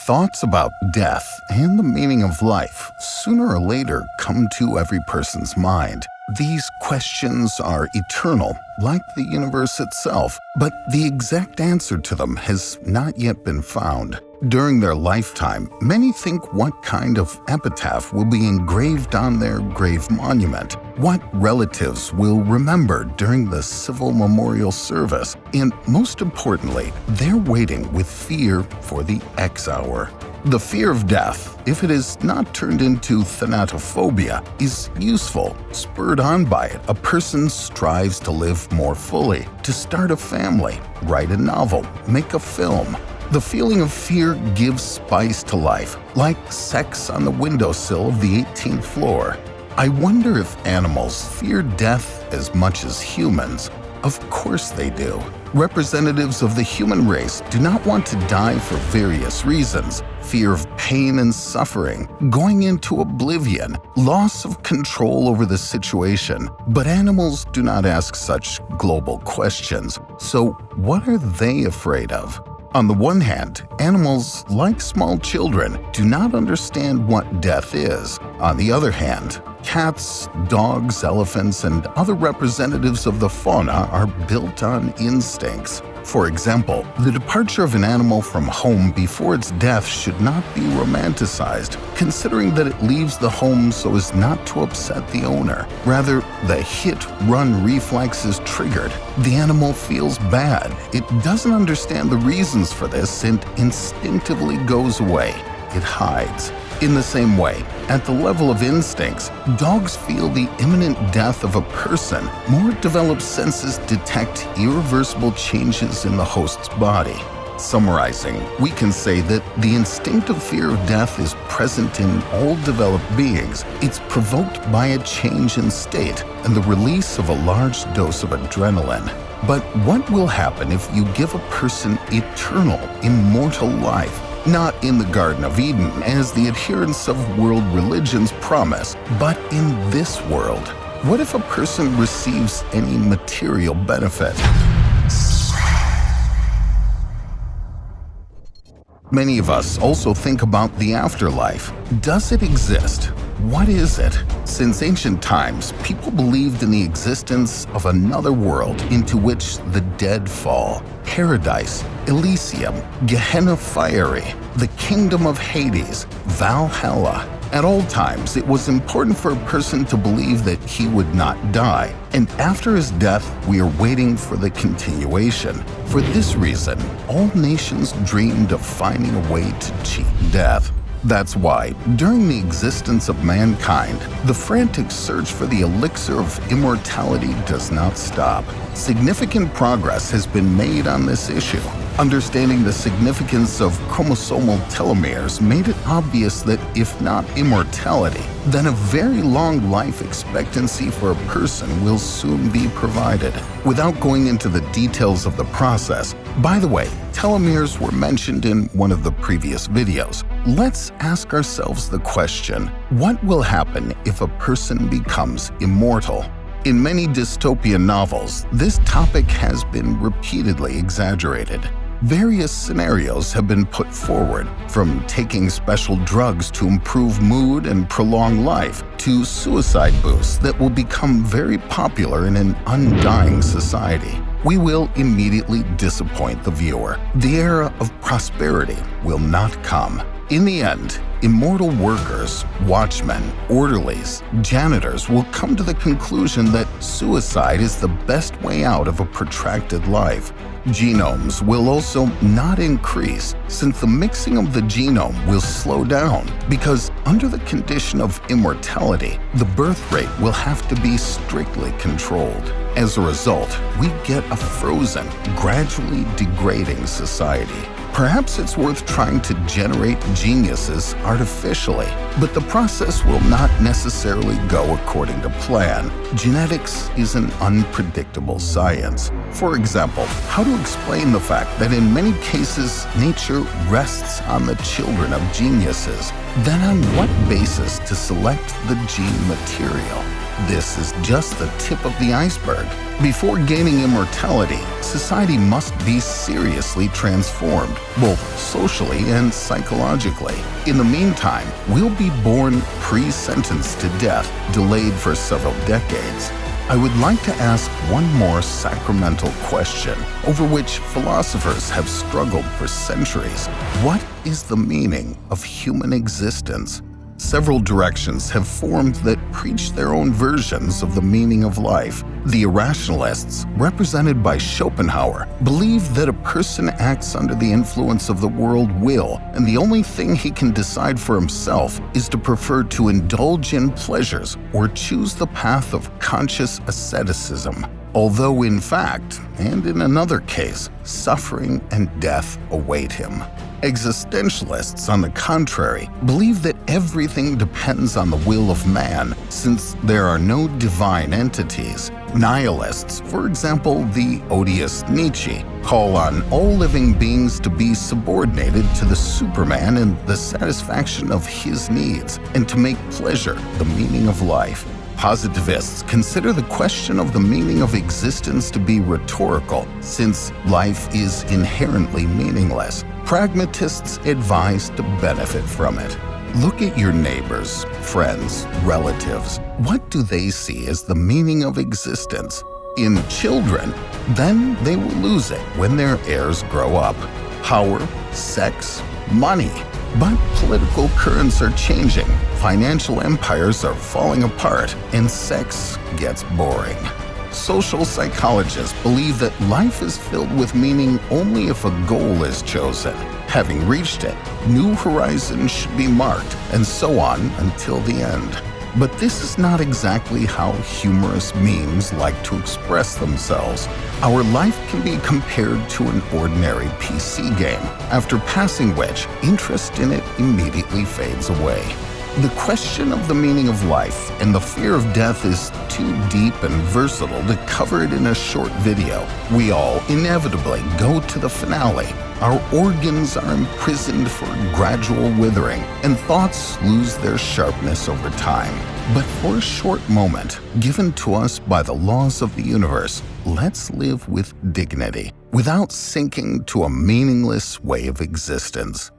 Thoughts about death and the meaning of life sooner or later come to every person's mind. These questions are eternal, like the universe itself, but the exact answer to them has not yet been found. During their lifetime, many think what kind of epitaph will be engraved on their grave monument, what relatives will remember during the civil memorial service, and most importantly, they're waiting with fear for the X hour. The fear of death, if it is not turned into thanatophobia, is useful. Spurred on by it, a person strives to live more fully, to start a family, write a novel, make a film. The feeling of fear gives spice to life, like sex on the windowsill of the 18th floor. I wonder if animals fear death as much as humans. Of course they do. Representatives of the human race do not want to die for various reasons: fear of pain and suffering, going into oblivion, loss of control over the situation. But animals do not ask such global questions. So what are they afraid of? On the one hand, animals, like small children, do not understand what death is. On the other hand, cats, dogs, elephants, and other representatives of the fauna are built on instincts. For example, the departure of an animal from home before its death should not be romanticized, considering that it leaves the home so as not to upset the owner. Rather, the hit-run reflex is triggered. The animal feels bad. It doesn't understand the reasons for this and instinctively goes away. It hides. In the same way, at the level of instincts, dogs feel the imminent death of a person. More developed senses detect irreversible changes in the host's body. Summarizing, we can say that the instinctive fear of death is present in all developed beings. It's provoked by a change in state and the release of a large dose of adrenaline. But what will happen if you give a person eternal, immortal life? Not in the Garden of Eden, as the adherents of world religions promise, but in this world. What if a person receives any material benefit? Many of us also think about the afterlife. Does it exist? What is it? Since ancient times, people believed in the existence of another world into which the dead fall. Paradise, Elysium, Gehenna Fiery, the Kingdom of Hades, Valhalla. At all times, it was important for a person to believe that he would not die, and after his death, we are waiting for the continuation. For this reason, all nations dreamed of finding a way to cheat death. That's why, during the existence of mankind, the frantic search for the elixir of immortality does not stop. Significant progress has been made on this issue. Understanding the significance of chromosomal telomeres made it obvious that if not immortality, then a very long life expectancy for a person will soon be provided. Without going into the details of the process, by the way, telomeres were mentioned in one of the previous videos. Let's ask ourselves the question, what will happen if a person becomes immortal? In many dystopian novels, this topic has been repeatedly exaggerated. Various scenarios have been put forward, from taking special drugs to improve mood and prolong life, to suicide boosts that will become very popular in an undying society. We will immediately disappoint the viewer. The era of prosperity will not come. In the end, immortal workers, watchmen, orderlies, janitors will come to the conclusion that suicide is the best way out of a protracted life. Genomes will also not increase, since the mixing of the genome will slow down, because under the condition of immortality, the birth rate will have to be strictly controlled. As a result, we get a frozen, gradually degrading society. Perhaps it's worth trying to generate geniuses artificially, but the process will not necessarily go according to plan. Genetics is an unpredictable science. For example, how to explain the fact that in many cases nature rests on the children of geniuses? Then on what basis to select the gene material? this is just the tip of the iceberg. Before gaining immortality, society must be seriously transformed, both socially and psychologically. In the meantime, we'll be born pre-sentenced to death, delayed for several decades. I would like to ask one more sacramental question, over which philosophers have struggled for centuries. What is the meaning of human existence? Several directions have formed that preach their own versions of the meaning of life. The irrationalists, represented by Schopenhauer, believe that a person acts under the influence of the world will, and the only thing he can decide for himself is to prefer to indulge in pleasures or choose the path of conscious asceticism. Although in fact, and in another case, suffering and death await him. Existentialists, on the contrary, believe that everything depends on the will of man, since there are no divine entities. Nihilists, for example the odious Nietzsche, call on all living beings to be subordinated to the Superman in the satisfaction of his needs, and to make pleasure the meaning of life. Positivists consider the question of the meaning of existence to be rhetorical, since life is inherently meaningless. Pragmatists advise to benefit from it. Look at your neighbors, friends, relatives. What do they see as the meaning of existence? In children, then they will lose it when their heirs grow up. Power, sex, money. But political currents are changing, financial empires are falling apart, and sex gets boring. Social psychologists believe that life is filled with meaning only if a goal is chosen. Having reached it, new horizons should be marked, and so on until the end. But this is not exactly how humorous memes like to express themselves. Our life can be compared to an ordinary PC game, after passing which, interest in it immediately fades away. The question of the meaning of life and the fear of death is too deep and versatile to cover it in a short video. We all inevitably go to the finale. Our organs are imprisoned for gradual withering, and thoughts lose their sharpness over time. But for a short moment, given to us by the laws of the universe, let's live with dignity, without sinking to a meaningless way of existence.